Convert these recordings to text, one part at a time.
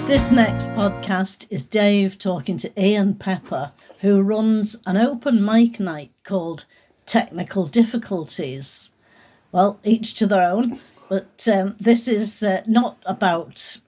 This next podcast is Dave talking to Ian Pepper, who runs an open mic night called Technical Difficulties. Well, each to their own, but this is not about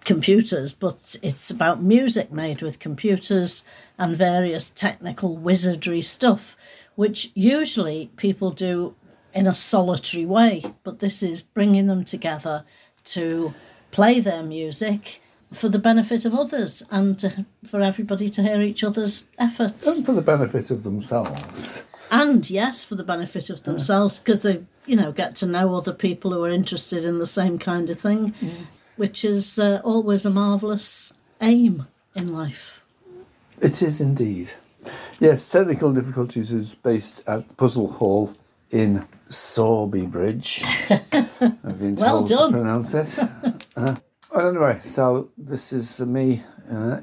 computers, but it's about music made with computers and various technical wizardry stuff, which usually people do in a solitary way, but this is bringing them together to play their music for the benefit of others and for everybody to hear each other's efforts. And for the benefit of themselves. And, yes, for the benefit of themselves, because they, get to know other people who are interested in the same kind of thing, which is always a marvellous aim in life. It is indeed. Yes, Technical Difficulties is based at the Puzzle Hall in Sowerby Bridge. I've been told to pronounce it. Well, anyway, so this is me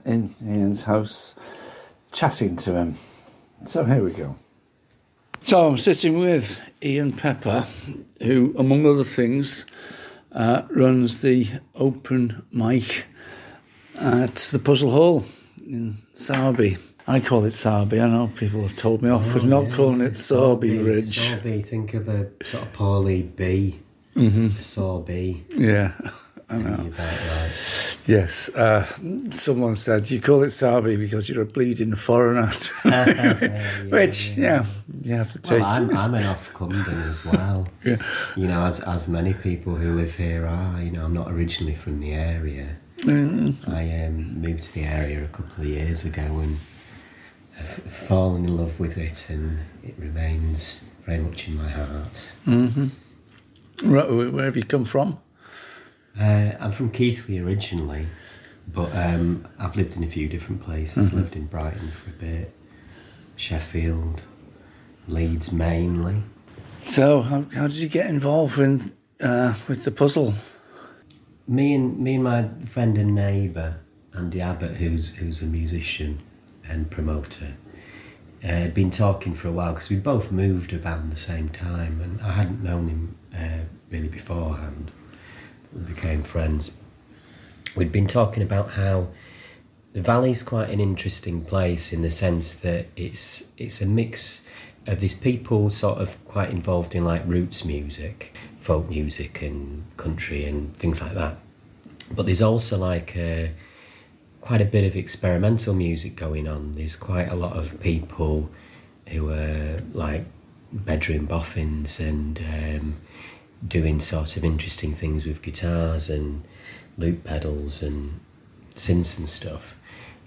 in Ian's house chatting to him. So here we go. So I'm sitting with Ian Pepper, who, among other things, runs the open mic at the Puzzle Hall in Sowerby. I call it Sowerby. I know people have told me off for not calling it Sowerby Bridge. Sowerby, think of a sort of poorly B. Mm-hmm. Sowerby. Yeah. I know. Right. Yes. Someone said, you call it Sowerby because you're a bleeding foreigner. Which, you have to take. Well, I'm an off-Cumden as well. Yeah. As many people who live here are. I'm not originally from the area. Mm-hmm. I moved to the area a couple of years ago and I've fallen in love with it, and it remains very much in my heart. Mm-hmm. Where have you come from? I'm from Keighley originally, but I've lived in a few different places. Mm-hmm. Lived in Brighton for a bit, Sheffield, Leeds mainly. So, how did you get involved with the puzzle? Me and my friend and neighbour Andy Abbott, who's a musician and promoter, had been talking for a while because we'd both moved about the same time, and I hadn't known him really beforehand. We became friends. We'd been talking about how the Valley's quite an interesting place in the sense that it's a mix of these people sort of quite involved in like roots music, folk music and country and things like that. But there's also like quite a bit of experimental music going on. There's quite a lot of people who are like bedroom boffins and doing sort of interesting things with guitars and loop pedals and synths and stuff.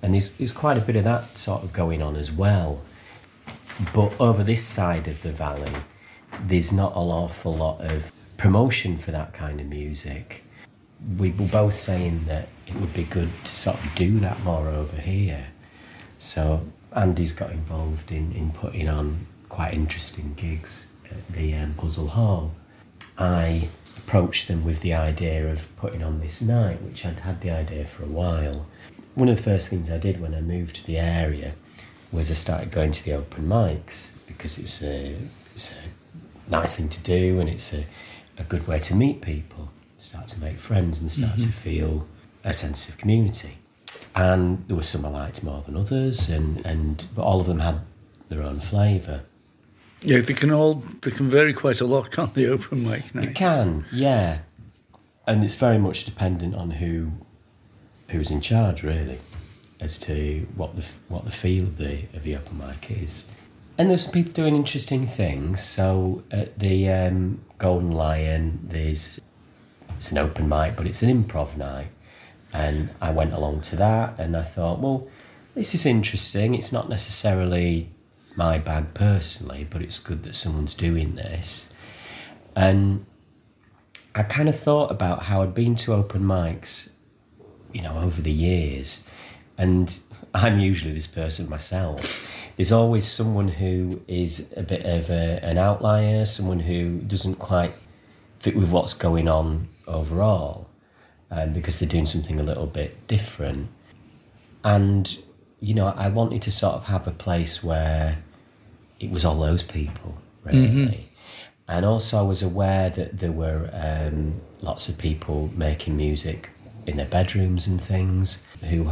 And there's quite a bit of that sort of going on as well. But over this side of the valley, there's not an awful lot of promotion for that kind of music. We were both saying that it would be good to sort of do that more over here. So Andy's got involved in putting on quite interesting gigs at the Puzzle Hall. I approached them with the idea of putting on this night, which I'd had the idea for a while. One of the first things I did when I moved to the area was I started going to the open mics because it's a nice thing to do, and it's a good way to meet people, start to make friends and start to feel a sense of community. And there were some I liked more than others, but all of them had their own flavour. Yeah, they can vary quite a lot, can't they, open mic nights? They can, yeah. And it's very much dependent on who's in charge, really, as to what the feel of the open mic is. And there's some people doing interesting things. So at the Golden Lion, it's an open mic, but it's an improv night. And I went along to that, and I thought, well, this is interesting. It's not necessarily my bag personally, but it's good that someone's doing this. And I kind of thought about how I'd been to open mics, over the years, and I'm usually this person myself. There's always someone who is a bit of an outlier, someone who doesn't quite fit with what's going on overall, because they're doing something a little bit different. And I wanted to sort of have a place where it was all those people, really. And also I was aware that there were lots of people making music in their bedrooms and things who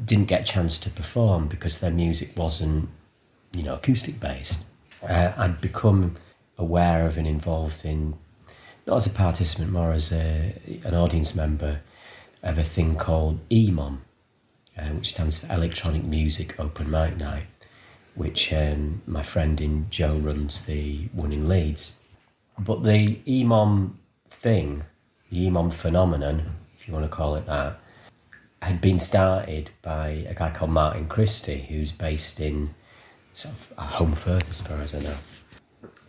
didn't get a chance to perform because their music wasn't, acoustic based. I'd become aware of and involved in, not as a participant, more as an audience member of a thing called EMOM, which stands for Electronic Music Open Mic Night, which my friend in Joe runs, the one in Leeds. But the EMOM thing, the EMOM phenomenon, if you want to call it that, had been started by a guy called Martin Christie, who's based in sort of Home Firth, as far as I know.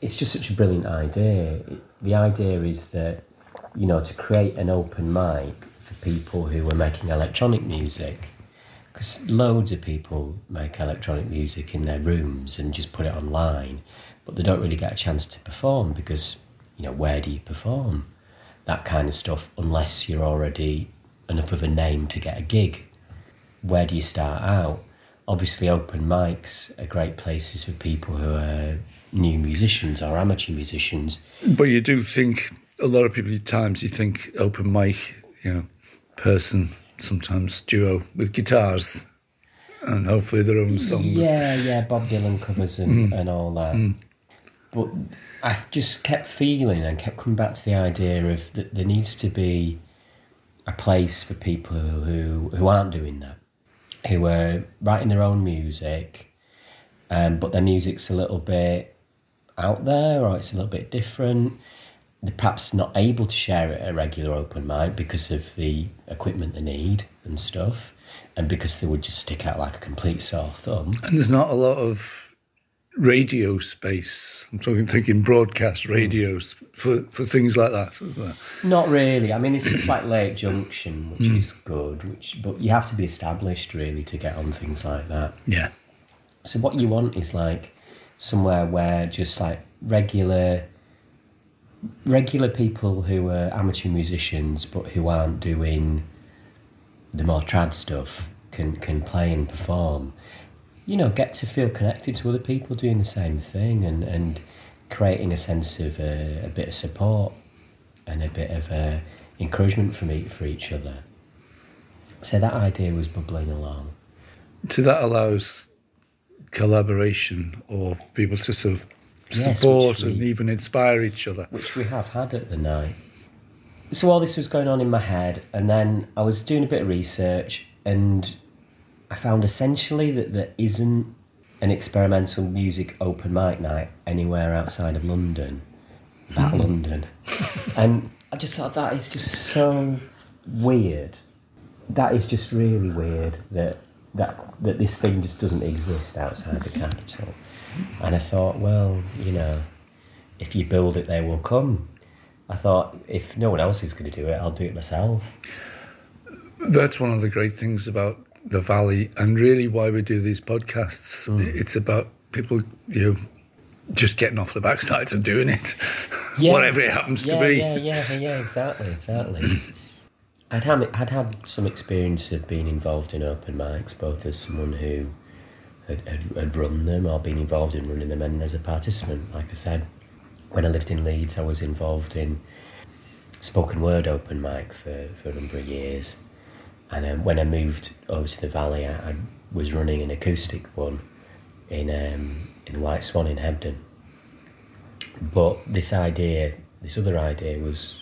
It's just such a brilliant idea. The idea is that, to create an open mic for people who are making electronic music, because loads of people make electronic music in their rooms and just put it online, but they don't really get a chance to perform because, where do you perform that kind of stuff unless you're already enough of a name to get a gig? Where do you start out? Obviously, open mics are great places for people who are new musicians or amateur musicians. But you do think, a lot of people at times, you think open mic, person, sometimes duo with guitars and hopefully their own songs. Yeah, Bob Dylan covers and all that. But I just kept feeling and kept coming back to the idea of that there needs to be a place for people who aren't doing that, who are writing their own music, but their music's a little bit out there or it's a little bit different. They're perhaps not able to share it at a regular open mic because of the equipment they need and stuff, and because they would just stick out like a complete sore thumb. And there's not a lot of radio space. I'm thinking broadcast radios for things like that, isn't there? Not really. I mean, it's stuff like Lake Junction, which is good, but you have to be established really to get on things like that. Yeah. So what you want is like somewhere where just like regular people who are amateur musicians but who aren't doing the more trad stuff can play and perform. Get to feel connected to other people doing the same thing and creating a sense of a bit of support and a bit of encouragement for each other. So that idea was bubbling along. So that allows collaboration or people to sort of support and even inspire each other. Which we have had at the night. So all this was going on in my head, and then I was doing a bit of research and I found essentially that there isn't an experimental music open mic night anywhere outside of London. London. And I just thought that is just so weird. That is just really weird that this thing just doesn't exist outside the capital. And I thought, well, if you build it, they will come. I thought, if no one else is going to do it, I'll do it myself. That's one of the great things about the Valley, and really why we do these podcasts. It's about people, just getting off the backsides and doing it, whatever it happens to be. Yeah, exactly. I'd had some experience of being involved in open mics, both as someone who had run them or been involved in running them, and as a participant. Like I said, when I lived in Leeds, I was involved in spoken word open mic for a number of years. And when I moved over to the Valley, I was running an acoustic one in White Swan in Hebden. But this other idea was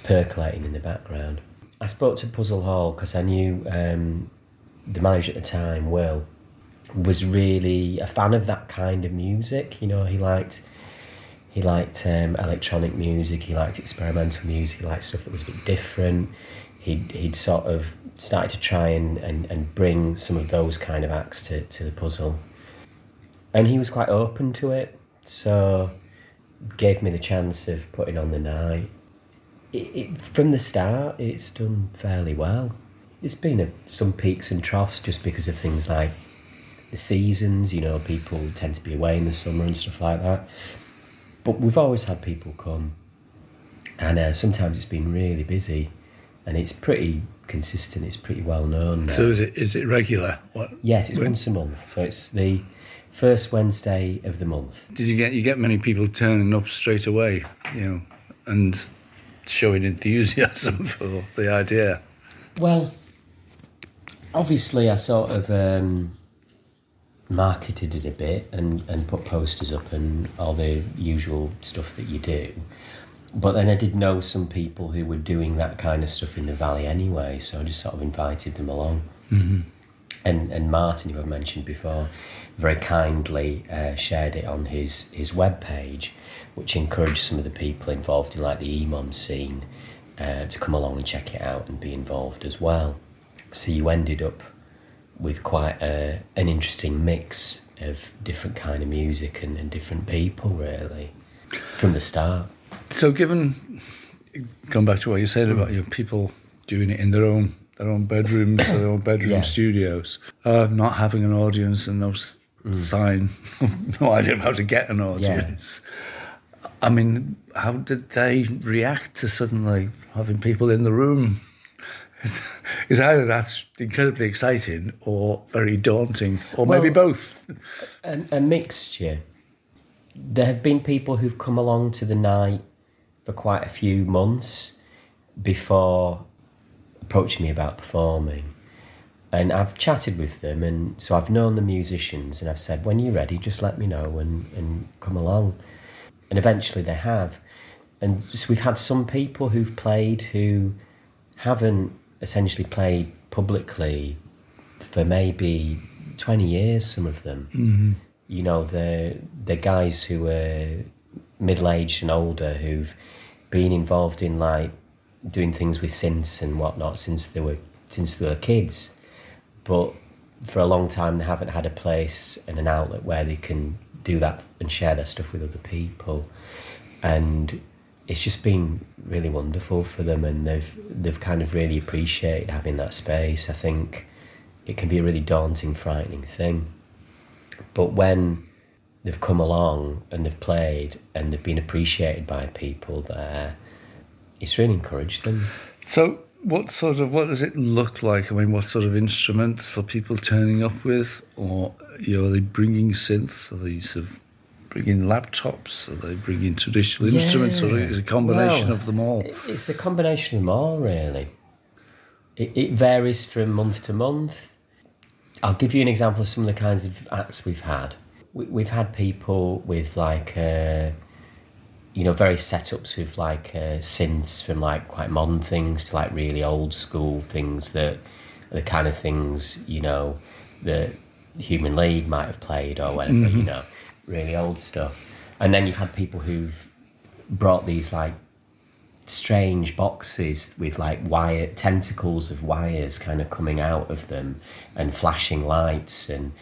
percolating in the background. I spoke to Puzzle Hall because I knew the manager at the time, Will, was really a fan of that kind of music. He liked electronic music, he liked experimental music, he liked stuff that was a bit different. He'd sort of started to try and bring some of those kind of acts to the Puzzle. And he was quite open to it, so gave me the chance of putting on the night. From the start, it's done fairly well. It's been some peaks and troughs just because of things like the seasons, people tend to be away in the summer and stuff like that. But we've always had people come, and sometimes it's been really busy. And it's pretty consistent, it's pretty well known now. So is it regular? What? Yes, it's once a month. So it's the First Wednesday of the month. Did you get many people turning up straight away, and showing enthusiasm for the idea? Well, obviously I sort of marketed it a bit and put posters up and all the usual stuff that you do. But then I did know some people who were doing that kind of stuff in the valley anyway, so I just sort of invited them along. Mm-hmm. And Martin, who I mentioned before, very kindly shared it on his webpage, which encouraged some of the people involved in like the EMOM scene to come along and check it out and be involved as well. So you ended up with quite an interesting mix of different kind of music and different people, really, from the start. So going back to what you said about your people doing it in their own bedrooms, their own bedroom studios, not having an audience and no sign, no idea how to get an audience. Yeah. I mean, how did they react to suddenly having people in the room? Is either that's incredibly exciting or very daunting, or maybe both? A mixture. There have been people who've come along to the night for quite a few months before approaching me about performing. And I've chatted with them, and so I've known the musicians, and I've said, when you're ready, just let me know and come along. And eventually they have. And so we've had some people who've played who haven't essentially played publicly for maybe 20 years, some of them. Mm-hmm. The guys who are middle-aged and older who've been involved in like doing things with synths and whatnot since they were kids, but for a long time they haven't had a place and an outlet where they can do that and share their stuff with other people. And it's just been really wonderful for them, and they've kind of really appreciated having that space. I think it can be a really daunting, frightening thing, but when they've come along and they've played and they've been appreciated by people there, it's really encouraged them. So what does it look like? I mean, what sort of instruments are people turning up with? Or are they bringing synths? Are they sort of bringing laptops? Are they bringing traditional instruments? Or is it a combination of them all? It's a combination of them all, really. It varies from month to month. I'll give you an example of some of the kinds of acts we've had. We've had people with like, very setups with like synths from like quite modern things to like really old school things that are the kind of things, that Human League might have played or whatever, mm-hmm. Really old stuff. And then you've had people who've brought these like strange boxes with like tentacles of wires kind of coming out of them and flashing lights, and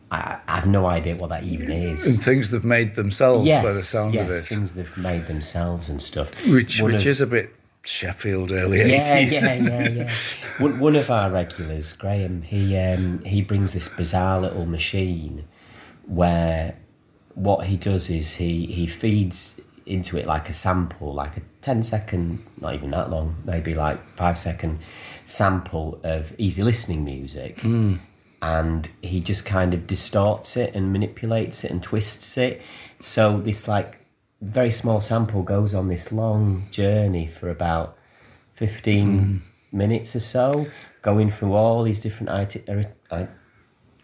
I have no idea what that even is. And things they've made themselves by the sound of it. Yes, things they've made themselves and stuff. Which is a bit Sheffield early 80s. Yeah. One of our regulars, Graham, he brings this bizarre little machine where what he does is he feeds into it like a sample, like a 10-second, not even that long, maybe like 5-second sample of easy listening music. Mm. And he just kind of distorts it and manipulates it and twists it. So this like very small sample goes on this long journey for about 15 minutes or so, going through all these different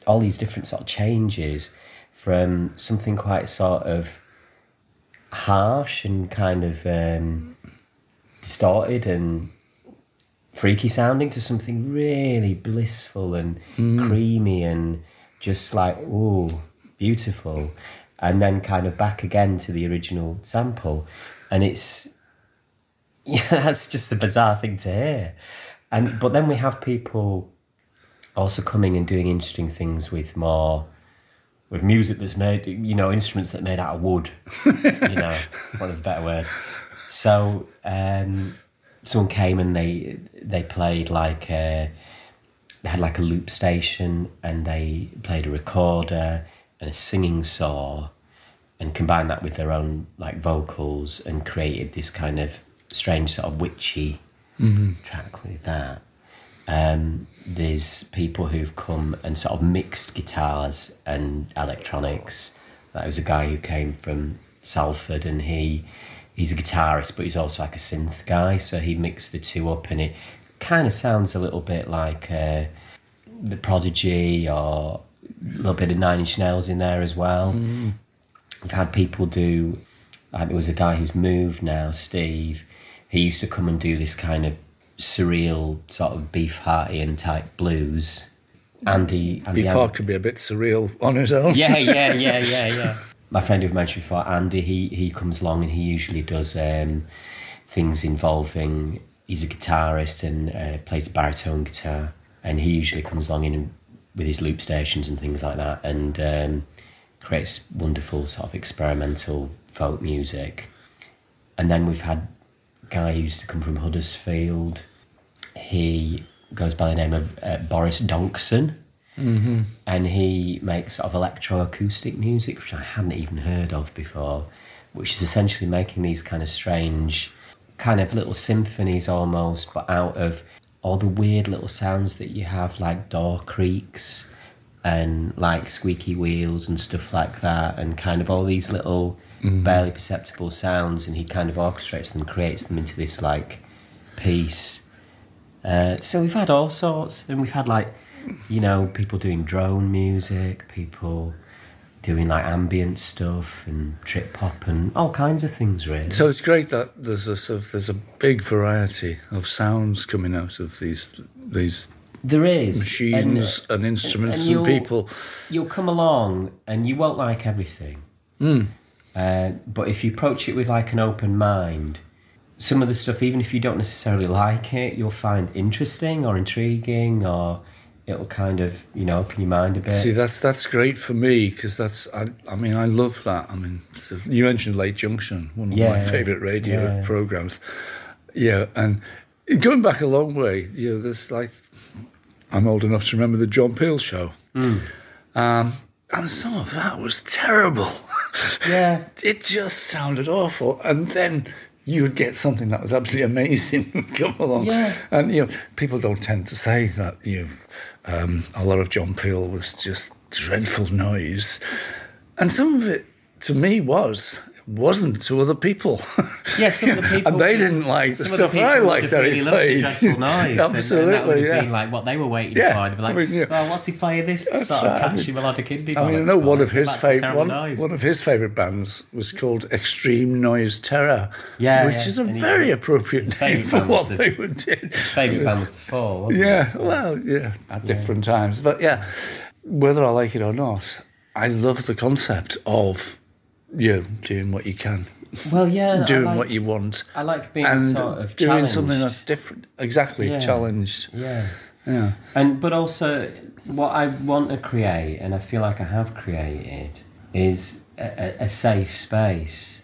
all these different sort of changes, from something quite sort of harsh and kind of distorted and freaky sounding to something really blissful and creamy and just like, ooh, beautiful. And then kind of back again to the original sample. And that's just a bizarre thing to hear. But then we have people also coming and doing interesting things with music that's made, instruments that are made out of wood, one of a better word. So someone came and they played like, they had like a loop station, and they played a recorder and a singing saw and combined that with their own like vocals and created this kind of strange sort of witchy track with that. There's people who've come and sort of mixed guitars and electronics. There was a guy who came from Salford, and he's a guitarist, but he's also like a synth guy, so he mixed the two up, and it kind of sounds a little bit like The Prodigy, or a little bit of Nine Inch Nails in there as well. We've had people do, there was a guy who's moved now, Steve. He used to come and do this kind of surreal sort of Beefheartian type blues. Andy Beefheart could be a bit surreal on his own. Yeah. My friend who've mentioned before, Andy, he comes along and he usually does things involving, he's a guitarist and plays baritone guitar, and he usually comes along in with his loop stations and things like that, and creates wonderful sort of experimental folk music. And then we've had a guy who used to come from Huddersfield. He goes by the name of Boris Donkson. And he makes sort of electroacoustic music, which I hadn't even heard of before, which is essentially making these kind of strange, kind of little symphonies almost, but out of all the weird little sounds that you have, like door creaks and like squeaky wheels and stuff like that, and kind of all these little barely perceptible sounds, and he kind of orchestrates them, creates them into this like piece. So we've had all sorts, and we've had like, you know, people doing drone music, people doing like ambient stuff and trip hop and all kinds of things, really. So it's great that there's a big variety of sounds coming out of these there is machines and instruments and people. You'll come along and you won't like everything, but if you approach it with like an open mind, some of the stuff, even if you don't necessarily like it, you'll find interesting or intriguing, or it'll kind of, you know, open your mind a bit. See, that's great for me, because I mean, I love that. I mean, so you mentioned Late Junction, one of my favourite radio programmes. Yeah, and going back a long way, you know, there's like, I'm old enough to remember the John Peel show. And some of that was terrible. Yeah. It just sounded awful. And then you would get something that was absolutely amazing would come along. Yeah. And, you know, people don't tend to say that, you know, a lot of John Peel was just dreadful noise. And some of it, to me, wasn't to other people. Yeah, some of the people... and they didn't like the stuff I liked that he played. The dreadful noise. Absolutely, and that would have been like what they were waiting for. They'd be like, I mean, well, what's he playing this sort of catchy melodic indie? I mean, I know one of his favourite bands was called Extreme Noise Terror, which is a very appropriate name for what they were doing. His favourite band was The Fall, wasn't it? At different times. But yeah, whether I like it or not, I love the concept of doing what you can. Well, yeah. Doing what you want. I like being and sort of doing challenged. something that's different. Exactly, challenged. Yeah. Yeah. But also, what I want to create, and I feel like I have created, is a safe space.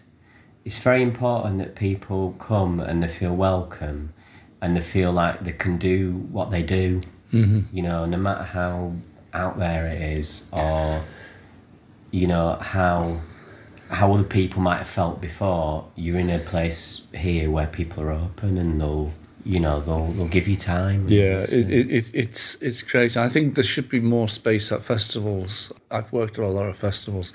It's very important that people come and they feel welcome, and they feel like they can do what they do. You know, no matter how out there it is, or you know how other people might have felt before. You're in a place here where people are open, and they'll give you time. Yeah, it's great. I think there should be more space at festivals. I've worked at a lot of festivals,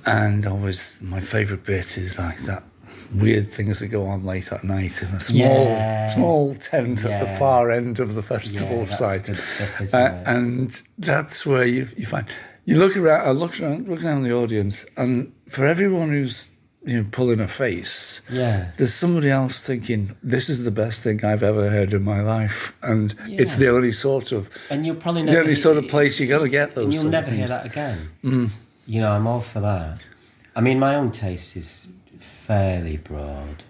and always my favourite bit is like that weird things that go on late at night in a small tent at the far end of the festival site. Good stuff, isn't it? And that's where you find. You look around the audience, and for everyone who's pulling a face, there's somebody else thinking, "This is the best thing I've ever heard in my life," and it's the only sort of place you're gonna get those. And you'll never hear that again. You know, I'm all for that. I mean, my own taste is fairly broad.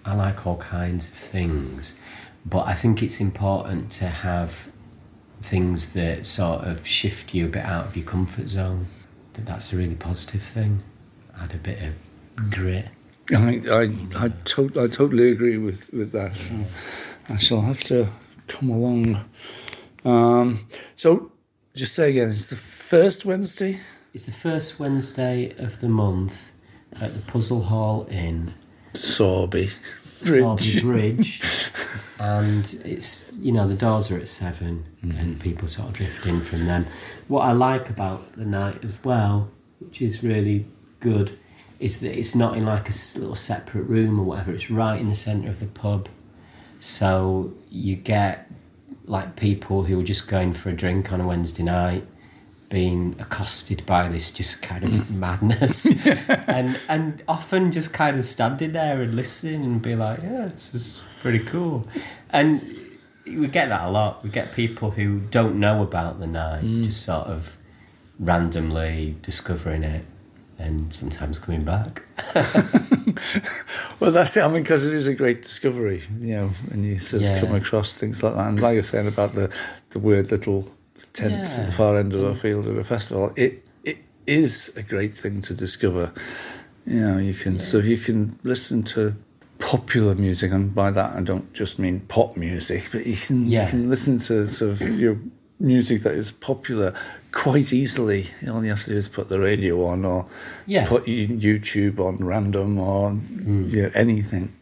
I like all kinds of things, but I think it's important to have things that sort of shift you a bit out of your comfort zone. That's a really positive thing. Add a bit of grit. I totally agree with that. So I shall have to come along. So just say again, it's the first Wednesday? It's the first Wednesday of the month at the Puzzle Hall in Sowerby Sowerby Bridge, and it's, you know, the doors are at 7 and people sort of drift in from them. What I like about the night as well, which is really good, is that it's not in like a little separate room or whatever. It's right in the centre of the pub, so you get like people who are just going for a drink on a Wednesday night being accosted by this just kind of madness, and often just kind of standing there and listening and be like, yeah, this is pretty cool. And we get that a lot. We get people who don't know about the night just sort of randomly discovering it and sometimes coming back. Well, that's it. I mean, because it is a great discovery, you know, when you sort of come across things like that. And like I was saying about the weird little tents at the far end of the field at a festival, it is a great thing to discover. You know, you can so you can listen to popular music, and by that I don't just mean pop music, but you can listen to sort of your music that is popular quite easily. All you have to do is put the radio on, or put YouTube on random, or anything,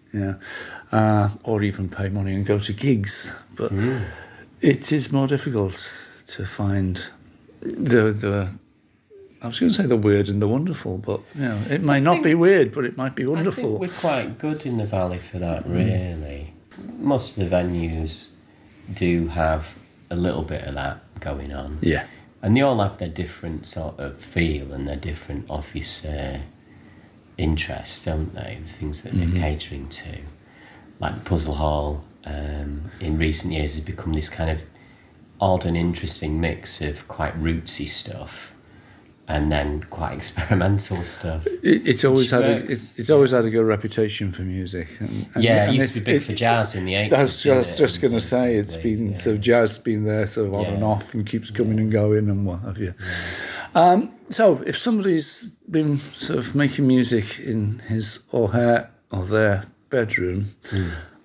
or even pay money and go to gigs. But it is more difficult to find the I was going to say the weird and the wonderful, but you know, it might not be weird, but it might be wonderful. I think we're quite good in the Valley for that, really. Most of the venues do have a little bit of that going on. Yeah. And they all have their different sort of feel and their different obvious interests, don't they? The things that they're catering to. Like the Puzzle Hall, in recent years has become this kind of odd and interesting mix of quite rootsy stuff and then quite experimental stuff. It's always had a good reputation for music. And it used to be big for jazz in the 80s. I was just going to say, it's been so jazz been there sort of on and off and keeps coming and going and what have you. Yeah. So if somebody's been sort of making music in his or her or their bedroom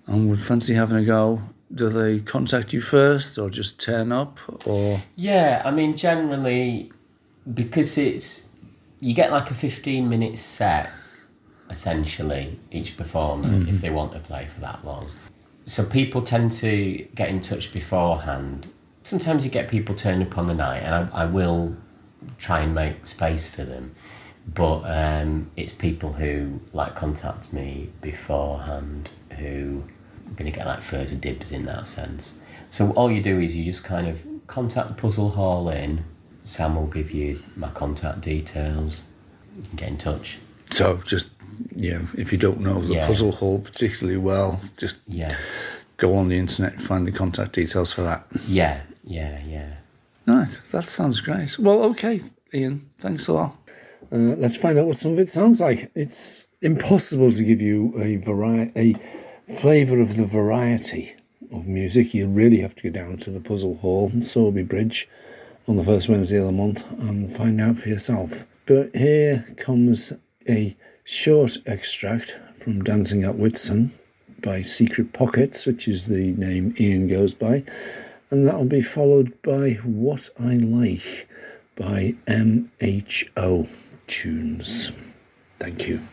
and would fancy having a go, do they contact you first or just turn up? Or yeah, I mean, generally, because you get like a 15-minute set, essentially, each performer, if they want to play for that long. So people tend to get in touch beforehand. Sometimes you get people turning up on the night, and I will try and make space for them. But it's people who like contact me beforehand who are going to get like further dibs in that sense. So all you do is you just kind of contact the Puzzle Hall in. Sam will give you my contact details. You can get in touch. So just, if you don't know the Puzzle Hall particularly well, just go on the internet and find the contact details for that. Yeah. Nice, that sounds great. Well, okay, Ian, thanks a lot. Let's find out what some of it sounds like. It's impossible to give you a flavour of the variety of music. You really have to go down to the Puzzle Hall in Sowerby Bridge on the first Wednesday of the month and find out for yourself. But here comes a short extract from Dancing at Whitsun by Secret Pockets, which is the name Ian goes by, and that'll be followed by What I Like by MHO Tunes. Thank you.